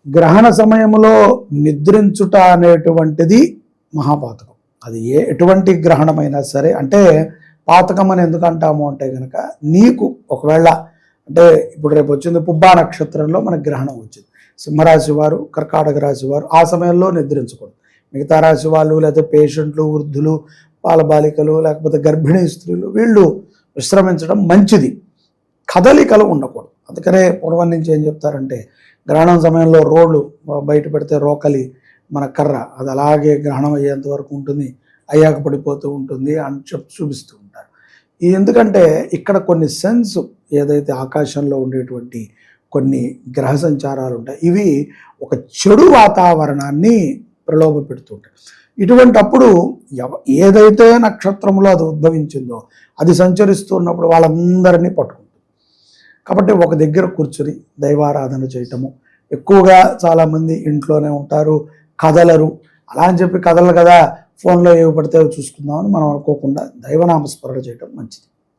గ్రహణ సమయంలో నిద్రించుట అనేటువంటిది మహాపాతకం. అది ఎటువంటి గ్రహణమైనా సరే. అంటే పాతకం అని ఎందుకు అంటాము అంటే కనుక, నీకు ఒకవేళ అంటే ఇప్పుడు రేపు వచ్చింది పుబ్బా నక్షత్రంలో మనకు గ్రహణం వచ్చింది, సింహరాశి వారు, కర్కాటక రాశి వారు ఆ సమయంలో నిద్రించకూడదు. మిగతా రాశి వాళ్ళు, లేకపోతే పేషెంట్లు, వృద్ధులు, బాలబాలికలు, లేకపోతే గర్భిణీ స్త్రీలు, వీళ్ళు విశ్రమించడం మంచిది. కదలికలు ఉండకూడదు. అందుకనే పూర్వం నుంచి ఏం చెప్తారంటే, గ్రహణం సమయంలో రోడ్లు బయట పెడితే రోకలి మన కర్ర అది అలాగే గ్రహణం అయ్యేంత వరకు ఉంటుంది, అయ్యాక పడిపోతూ ఉంటుంది అని చూపిస్తూ ఉంటారు. ఎందుకంటే ఇక్కడ కొన్ని సెన్స్ ఏదైతే ఆకాశంలో ఉండేటువంటి కొన్ని గ్రహ సంచారాలు ఉంటాయి, ఇవి ఒక చెడు వాతావరణాన్ని ప్రలోభ పెడుతుంటాయి. ఇటువంటి అప్పుడు ఏదైతే నక్షత్రంలో అది ఉద్భవించిందో అది సంచరిస్తున్నప్పుడు వాళ్ళందరినీ పట్టుకుంటుంది. కాబట్టి ఒక దగ్గర కూర్చుని దైవారాధన చేయటము. ఎక్కువగా చాలామంది ఇంట్లోనే ఉంటారు, కదలరు. అలా అని చెప్పి కదలరు కదా, ఫోన్లో ఏవి పడితే చూసుకుందామని మనం అనుకోకుండా దైవనామస్మరణ చేయటం మంచిది.